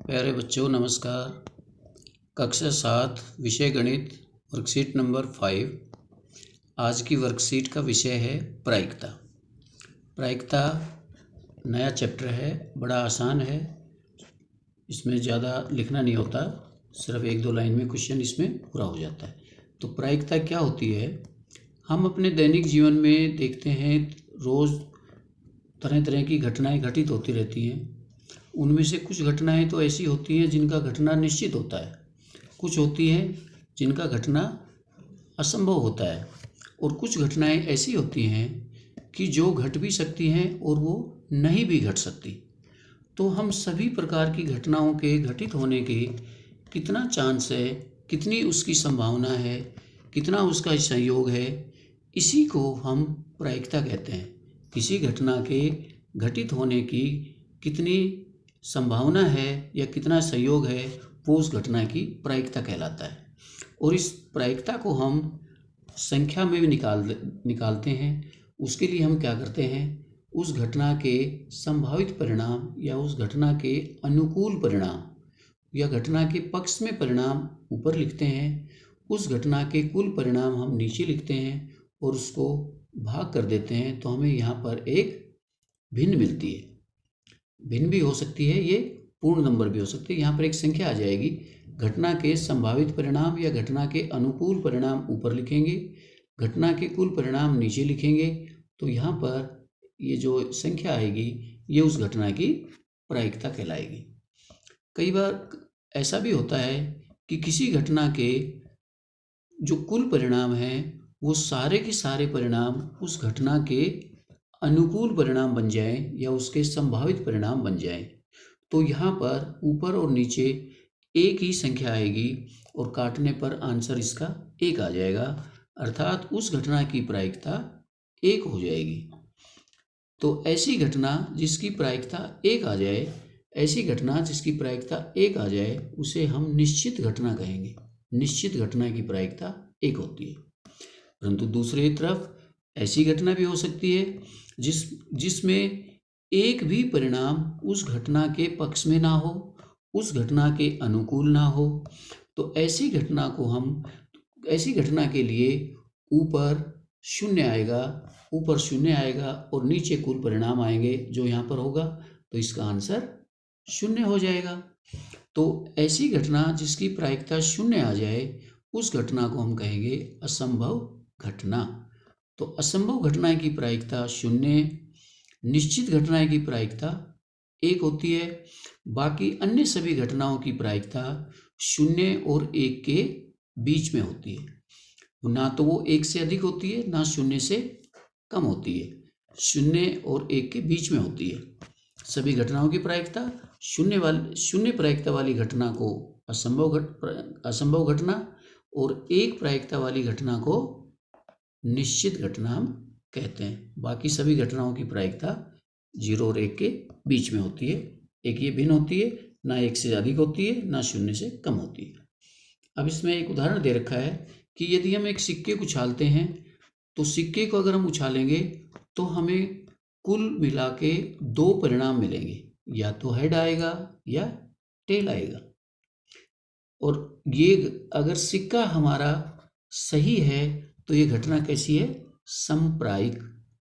प्यारे बच्चों नमस्कार। कक्षा 7 विषय गणित वर्कशीट नंबर 5। आज की वर्कशीट का विषय है प्रायिकता। प्रायिकता नया चैप्टर है, बड़ा आसान है, इसमें ज़्यादा लिखना नहीं होता, सिर्फ 1-2 लाइन में क्वेश्चन इसमें पूरा हो जाता है। तो प्रायिकता क्या होती है? हम अपने दैनिक जीवन में देखते हैं, रोज़ तरह तरह की घटनाएं घटित होती रहती हैं। उनमें से कुछ घटनाएं तो ऐसी होती हैं जिनका घटना निश्चित होता है, कुछ होती हैं जिनका घटना असंभव होता है, और कुछ घटनाएं ऐसी होती हैं कि जो घट भी सकती हैं और वो नहीं भी घट सकती। तो हम सभी प्रकार की घटनाओं के घटित होने के कितना चांस है, कितनी उसकी संभावना है, कितना उसका संयोग है, इसी को हम प्रायिकता कहते हैं। किसी घटना के घटित होने की कितनी संभावना है या कितना संयोग है, वो उस घटना की प्रायिकता कहलाता है। और इस प्रायिकता को हम संख्या में भी निकालते हैं। उसके लिए हम क्या करते हैं, उस घटना के संभावित परिणाम या उस घटना के अनुकूल परिणाम या घटना के पक्ष में परिणाम ऊपर लिखते हैं, उस घटना के कुल परिणाम हम नीचे लिखते हैं और उसको भाग कर देते हैं, तो हमें यहाँ पर एक भिन्न मिलती है। भिन्न भी हो सकती है, ये पूर्ण नंबर भी हो सकती है। यहाँ पर एक संख्या आ जाएगी। घटना के संभावित परिणाम या घटना के अनुकूल परिणाम ऊपर लिखेंगे, घटना के कुल परिणाम नीचे लिखेंगे, तो यहाँ पर ये जो संख्या आएगी ये उस घटना की प्रायिकता कहलाएगी। कई बार ऐसा भी होता है कि किसी घटना के जो कुल परिणाम हैं वो सारे के सारे परिणाम उस घटना के अनुकूल परिणाम बन जाएं या उसके संभावित परिणाम बन जाएं। तो यहाँ पर ऊपर और नीचे एक ही संख्या आएगी और काटने पर आंसर इसका 1 आ जाएगा, अर्थात उस घटना की प्रायिकता 1 हो जाएगी। तो ऐसी घटना जिसकी प्रायिकता 1 आ जाए, ऐसी घटना जिसकी प्रायिकता 1 आ जाए, उसे हम निश्चित घटना कहेंगे। निश्चित घटना की प्रायिकता 1 होती है। परंतु दूसरी तरफ ऐसी घटना भी हो सकती है जिसमें एक भी परिणाम उस घटना के पक्ष में ना हो, उस घटना के अनुकूल ना हो। तो ऐसी घटना के लिए ऊपर 0 आएगा, ऊपर 0 आएगा और नीचे कुल परिणाम आएंगे जो यहाँ पर होगा, तो इसका आंसर 0 हो जाएगा। तो ऐसी घटना जिसकी प्रायिकता 0 आ जाए, उस घटना को हम कहेंगे असंभव घटना। तो असंभव घटना की प्रायिकता 0, निश्चित घटना की प्रायिकता 1 होती है। बाकी अन्य सभी घटनाओं की प्रायिकता 0 और 1 के बीच में होती है। ना तो वो 1 से अधिक होती है, ना 0 से कम होती है, 0 और 1 के बीच में होती है। सभी घटनाओं की प्रायिकता 0 प्रायिकता वाली घटना को असंभव घटना और 1 प्रायिकता वाली घटना को निश्चित घटना हम कहते हैं। बाकी सभी घटनाओं की प्रायिकता 0 और 1 के बीच में होती है। एक ये भिन्न होती है, ना 1 से अधिक होती है, ना 0 से कम होती है। अब इसमें एक उदाहरण दे रखा है कि यदि हम एक सिक्के को उछालते हैं, तो सिक्के को अगर हम उछालेंगे तो हमें कुल मिला के 2 परिणाम मिलेंगे, या तो हेड आएगा या टेल आएगा। और ये अगर सिक्का हमारा सही है तो ये घटना कैसी है? समप्रायिक।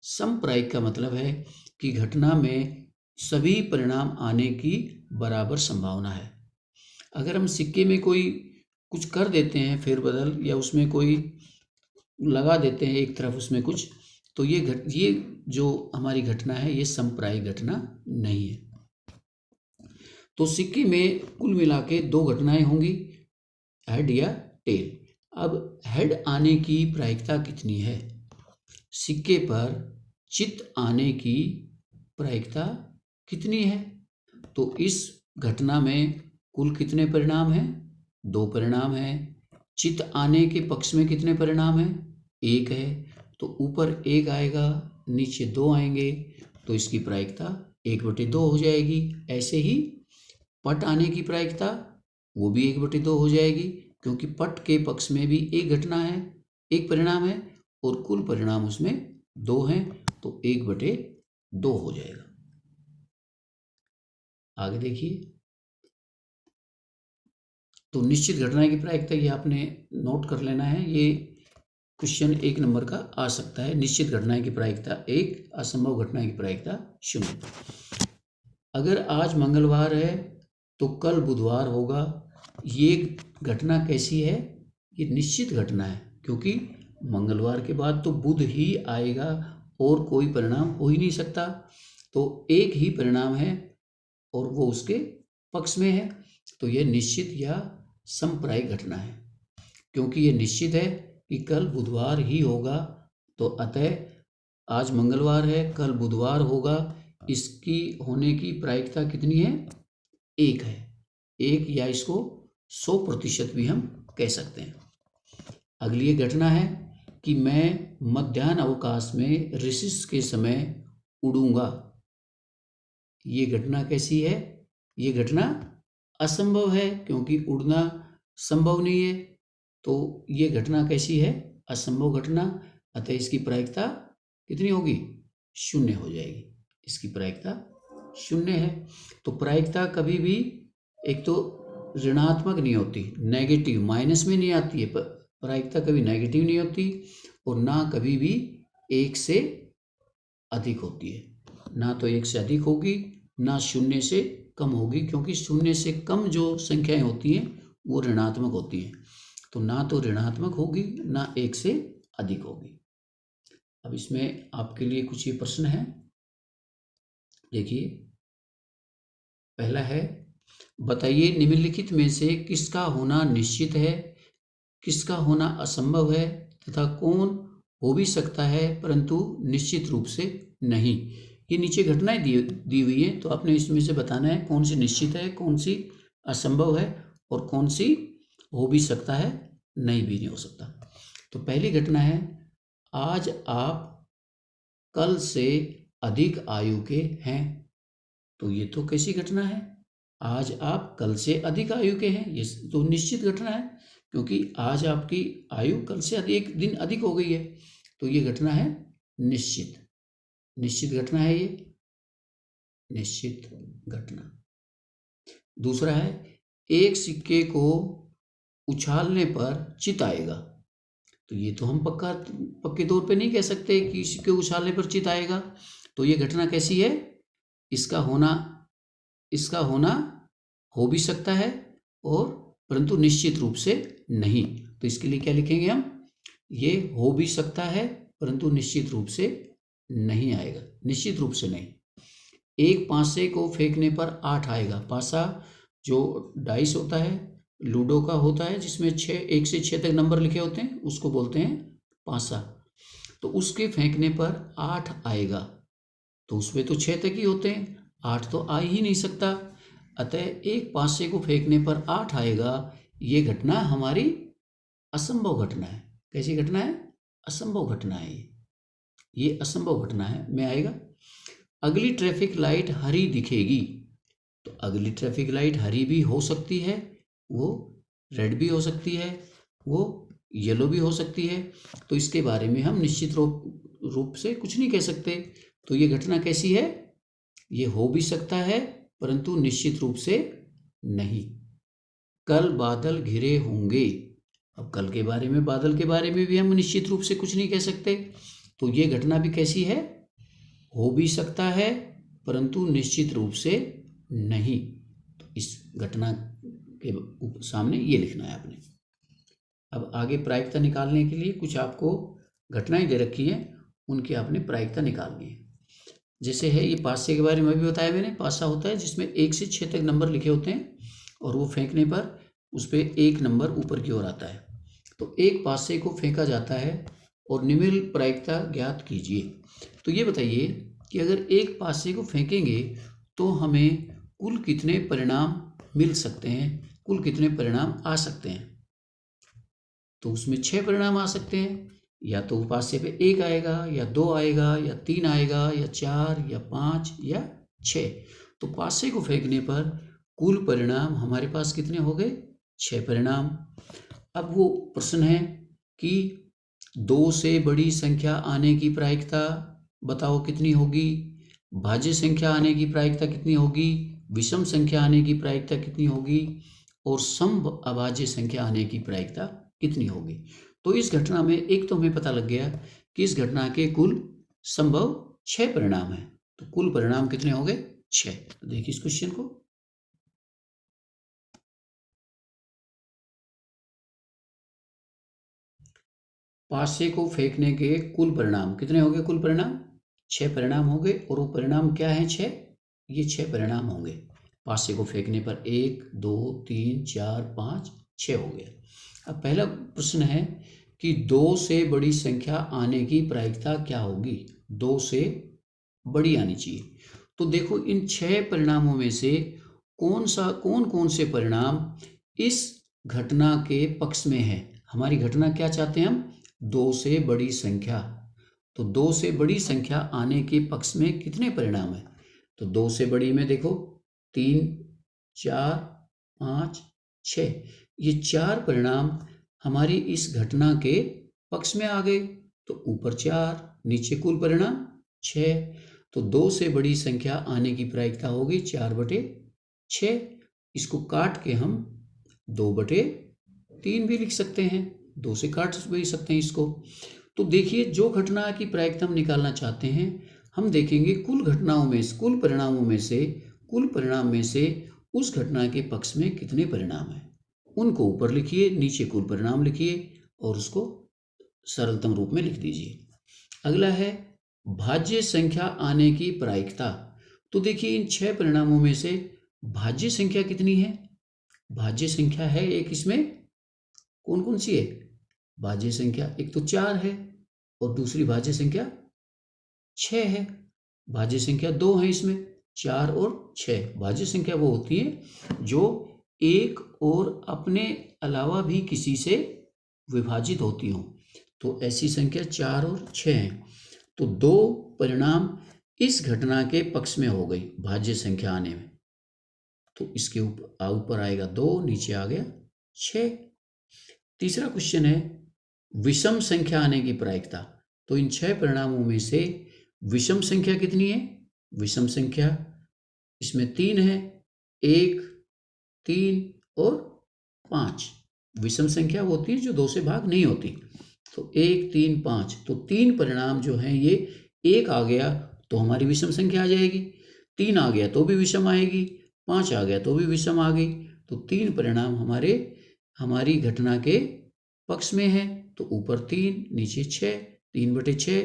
समप्रायिक का मतलब है कि घटना में सभी परिणाम आने की बराबर संभावना है। अगर हम सिक्के में कोई कुछ कर देते हैं फेरबदल, या उसमें कोई लगा देते हैं एक तरफ उसमें कुछ, तो ये जो हमारी घटना है ये समप्रायिक घटना नहीं है। तो सिक्के में कुल मिला के 2 घटनाएं होंगी, हेड या टेल। अब हेड आने की प्रायिकता कितनी है? सिक्के पर चित आने की प्रायिकता कितनी है? तो इस घटना में कुल कितने परिणाम हैं? 2 परिणाम हैं। चित आने के पक्ष में कितने परिणाम हैं? 1 है। तो ऊपर 1 आएगा, नीचे 2 आएंगे, तो इसकी प्रायिकता 1/2 हो जाएगी। ऐसे ही पट आने की प्रायिकता वो भी 1/2 हो जाएगी, क्योंकि पट के पक्ष में भी एक घटना है, एक परिणाम है, और कुल परिणाम उसमें 2 हैं, तो 1/2 हो जाएगा। आगे देखिए, तो निश्चित घटना की प्रायिकता ये आपने नोट कर लेना है। ये क्वेश्चन 1 नंबर का आ सकता है। निश्चित घटना की प्रायिकता 1, असंभव घटना की प्रायिकता 0। अगर आज मंगलवार है तो कल बुधवार होगा। ये घटना कैसी है? ये निश्चित घटना है, क्योंकि मंगलवार के बाद तो बुध ही आएगा और कोई परिणाम हो ही नहीं सकता। तो एक ही परिणाम है और वो उसके पक्ष में है। तो यह निश्चित या समप्रायिक घटना है। क्योंकि ये निश्चित है कि कल बुधवार ही होगा, तो अतः आज मंगलवार है, कल बुधवार होगा। इसकी होने की प्रायिकता कितनी है? 1 है। 1, या इसको 100% भी हम कह सकते हैं। अगली ये घटना है कि मैं मध्याह्न अवकाश में रिसेस के समय उड़ूंगा। ये घटना कैसी है? ये घटना असंभव है, क्योंकि उड़ना संभव नहीं है। तो ये घटना कैसी है? असंभव घटना। अतः इसकी प्रायिकता कितनी होगी? 0 हो जाएगी। इसकी प्रायिकता 0 है। तो प्रायिकता कभी भी एक तो ऋणात्मक नहीं होती, नेगेटिव, माइनस में नहीं आती है। प्रायिकता कभी नेगेटिव नहीं होती और ना कभी भी 1 से अधिक होती है। ना तो 1 से अधिक होगी, ना 0 से कम होगी, क्योंकि 0 से कम जो संख्याएं होती हैं वो ऋणात्मक होती हैं। तो ना तो ऋणात्मक होगी, ना 1 से अधिक होगी। अब इसमें आपके लिए कुछ ये प्रश्न है, देखिए। पहला है, बताइए निम्नलिखित में से किसका होना निश्चित है, किसका होना असंभव है तथा कौन हो भी सकता है परंतु निश्चित रूप से नहीं। ये नीचे घटनाएं दी हुई हैं, तो आपने इसमें से बताना है कौन सी निश्चित है, कौन सी असंभव है और कौन सी हो भी सकता है, नहीं भी नहीं हो सकता। तो पहली घटना है, आज आप कल से अधिक आयु के हैं। तो ये तो कैसी घटना है? आज आप कल से अधिक आयु के हैं, ये तो निश्चित घटना है, क्योंकि आज आपकी आयु कल से एक दिन अधिक हो गई है। तो ये घटना है निश्चित, निश्चित घटना है ये, निश्चित घटना। दूसरा है, एक सिक्के को उछालने पर चित आएगा। तो ये तो हम पक्के तौर पे नहीं कह सकते कि सिक्के उछालने पर चित आएगा। तो ये घटना कैसी है? इसका होना हो भी सकता है और परंतु निश्चित रूप से नहीं। तो इसके लिए क्या लिखेंगे हम? ये हो भी सकता है परंतु निश्चित रूप से नहीं आएगा, निश्चित रूप से नहीं। एक पासे को फेंकने पर 8 आएगा। पासा जो डाइस होता है, लूडो का होता है, जिसमें 1 से 6 तक नंबर लिखे होते हैं, उसको बोलते हैं पासा। तो उसके फेंकने पर 8 आएगा, तो उसमें तो 6 तक ही होते हैं, 8 तो आ ही नहीं सकता। अतः एक पासे को फेंकने पर 8 आएगा। ये घटना हमारी असंभव घटना है। कैसी घटना है? असंभव घटना है ये असंभव घटना है, में आएगा। अगली ट्रैफिक लाइट हरी दिखेगी। तो अगली ट्रैफिक लाइट हरी भी हो सकती है, वो रेड भी हो सकती है, वो येलो भी हो सकती है। तो इसके बारे में हम निश्चित रूप से कुछ नहीं कह सकते। तो ये घटना कैसी है? ये हो भी सकता है परंतु निश्चित रूप से नहीं। कल बादल घिरे होंगे। अब कल के बारे में, बादल के बारे में भी हम निश्चित रूप से कुछ नहीं कह सकते। तो ये घटना भी कैसी है? हो भी सकता है परंतु निश्चित रूप से नहीं। तो इस घटना के सामने ये लिखना है आपने। अब आगे प्रायिकता निकालने के लिए कुछ आपको घटनाएं दे रखी हैं, उनकी आपने प्रायिकता निकालनी है। जैसे है ये पासे के बारे में भी बताया मैंने। पासा होता है जिसमें 1 से 6 तक नंबर लिखे होते हैं और वो फेंकने पर उस पर 1 नंबर ऊपर की ओर आता है। तो एक पासे को फेंका जाता है और निम्न प्रायिकता ज्ञात कीजिए। तो ये बताइए कि अगर एक पासे को फेंकेंगे तो हमें कुल कितने परिणाम मिल सकते हैं, कुल कितने परिणाम आ सकते हैं? तो उसमें 6 परिणाम आ सकते हैं। या तो पासे पे 1 आएगा, या 2 आएगा, या 3 आएगा, या 4, या 5, या 6। तो पासे को फेंकने पर कुल परिणाम हमारे पास कितने हो गए? 6 परिणाम। अब वो प्रश्न है कि 2 से बड़ी संख्या आने की प्रायिकता बताओ कितनी होगी, भाज्य संख्या आने की प्रायिकता कितनी होगी, विषम संख्या आने की प्रायिकता कितनी होगी और सम अभाज्य संख्या आने की प्रायिकता कितनी होगी। तो इस घटना में एक तो हमें पता लग गया कि इस घटना के कुल संभव 6 परिणाम हैं। तो कुल परिणाम कितने हो गए? 6। तो देखिए इस क्वेश्चन को, पासे को फेंकने के कुल परिणाम कितने हो गए? कुल परिणाम 6 परिणाम हो गए। और वो परिणाम क्या है? 6। ये 6 परिणाम होंगे। पासे को फेंकने पर 1 2 3 4 5 6 हो गया। अब पहला प्रश्न है कि 2 से बड़ी संख्या आने की प्रायिकता क्या होगी? 2 से बड़ी आनी चाहिए। तो देखो इन 6 परिणामों में से कौन कौन से परिणाम इस घटना के पक्ष में है? हमारी घटना क्या चाहते हैं हम? 2 से बड़ी संख्या। तो 2 से बड़ी संख्या आने के पक्ष में कितने परिणाम है? तो 2 से बड़ी में देखो 3 4 5 6, ये 4 परिणाम हमारी इस घटना के पक्ष में आ गए। तो ऊपर 4, नीचे कुल परिणाम 6। तो 2 से बड़ी संख्या आने की प्रायिकता होगी 4/6। इसको काट के हम 2/3 भी लिख सकते हैं। 2 से काट भी सकते हैं इसको। तो देखिए जो घटना की प्रायिकता हम निकालना चाहते हैं, हम देखेंगे कुल घटनाओं में से, कुल परिणाम में से उस घटना के पक्ष में कितने परिणाम हैं, उनको ऊपर लिखिए, नीचे कुल परिणाम लिखिए और उसको सरलतम रूप में लिख दीजिए। अगला है भाज्य संख्या आने की प्रायिकता। तो देखिए इन 6 परिणामों में से भाज्य संख्या कितनी है? भाज्य संख्या है एक, इसमें कौन कौन सी है भाज्य संख्या? एक तो 4 है और दूसरी भाज्य संख्या 6 है। भाज्य संख्या 2 है इसमें, 4 और 6। भाज्य संख्या वो होती है जो एक और अपने अलावा भी किसी से विभाजित होती हो। तो ऐसी संख्या 4 और 6 है। तो 2 परिणाम इस घटना के पक्ष में हो गई भाज्य संख्या आने में। तो इसके ऊपर आएगा 2, नीचे आ गया 6। तीसरा क्वेश्चन है विषम संख्या आने की प्रायिकता। तो इन 6 परिणामों में से विषम संख्या कितनी है? विषम संख्या इसमें 3 है, 1 3 और 5। विषम संख्या वो होती है जो 2 से भाग नहीं होती। तो 1 3 5, तो 3 परिणाम जो हैं ये 1 आ गया तो हमारी विषम संख्या आ जाएगी, 3 आ गया तो भी विषम आएगी, 5 आ गया तो भी विषम आ गई। तो 3 परिणाम हमारी घटना के पक्ष में है। तो ऊपर 3, नीचे 6, 3/6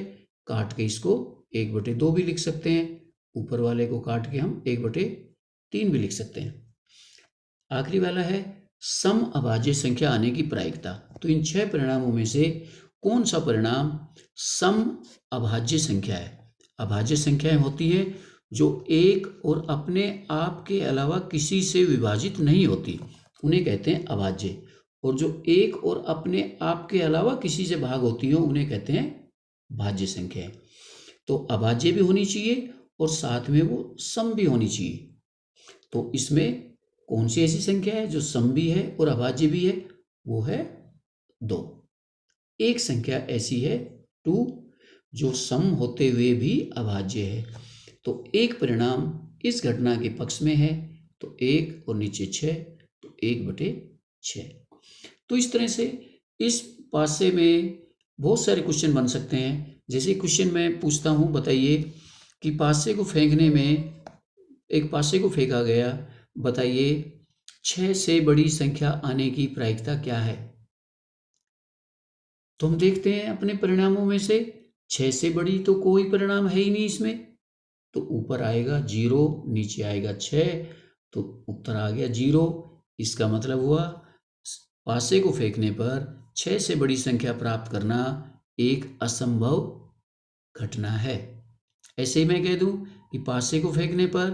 काट के इसको 1/2 भी लिख सकते हैं। ऊपर वाले को काट के हम 1/3 भी लिख सकते हैं। आखिरी वाला है सम अभाज्य संख्या आने की प्रायिकता। तो इन 6 परिणामों में से कौन सा परिणाम सम अभाज्य संख्या है? अभाज्य संख्याएं होती है जो एक और अपने आप के अलावा किसी से विभाजित नहीं होती, उन्हें कहते हैं अभाज्य। और जो एक और अपने आप के अलावा किसी से भाग होती हो उन्हें कहते हैं भाज्य संख्याएं। तो अभाज्य भी होनी चाहिए और साथ में वो सम भी होनी चाहिए। तो इसमें कौन सी ऐसी संख्या है जो सम भी है और अभाज्य भी है? वो है 2। एक संख्या ऐसी है 2 जो सम होते हुए भी अभाज्य है। तो एक परिणाम इस घटना के पक्ष में है तो 1 और नीचे 6, तो 1/6। तो इस तरह से इस पासे में बहुत सारे क्वेश्चन बन सकते हैं। जैसे क्वेश्चन मैं पूछता हूँ, बताइए कि पासे को फेंकने में, एक पासे को फेंका गया, बताइए 6 से बड़ी संख्या आने की प्रायिकता क्या है? तो हम देखते हैं अपने परिणामों में से 6 से बड़ी तो कोई परिणाम है ही नहीं इसमें। तो ऊपर आएगा 0, नीचे आएगा 6, तो उत्तर आ गया 0। इसका मतलब हुआ पासे को फेंकने पर 6 से बड़ी संख्या प्राप्त करना एक असंभव घटना है। ऐसे ही मैं कह दूं कि पासे को फेंकने पर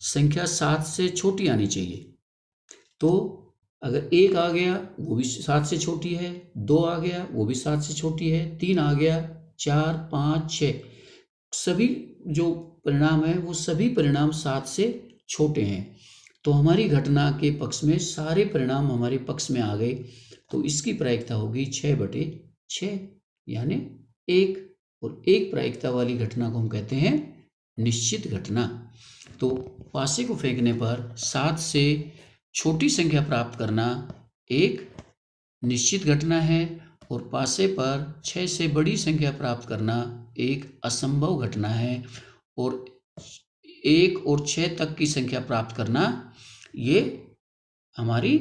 संख्या 7 से छोटी आनी चाहिए। तो अगर 1 आ गया वो भी 7 से छोटी है, 2 आ गया वो भी 7 से छोटी है, 3 आ गया, 4 5 6, सभी जो परिणाम है वो सभी परिणाम 7 से छोटे हैं। तो हमारी घटना के पक्ष में सारे परिणाम हमारे पक्ष में आ गए। तो इसकी प्रायिकता होगी 6/6, यानी 1। और 1 प्रायिकता वाली घटना को हम कहते हैं निश्चित घटना। तो पासे को फेंकने पर 7 से छोटी संख्या प्राप्त करना एक निश्चित घटना है और पासे पर 6 से बड़ी संख्या प्राप्त करना एक असंभव घटना है, और 1 और 6 तक की संख्या प्राप्त करना ये हमारी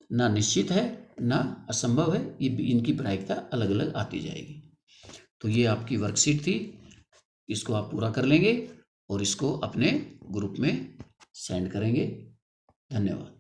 ना निश्चित है ना असंभव है। ये इनकी प्रायिकता अलग अलग आती जाएगी। तो ये आपकी वर्कशीट थी, इसको आप पूरा कर लेंगे और इसको अपने ग्रुप में सेंड करेंगे। धन्यवाद।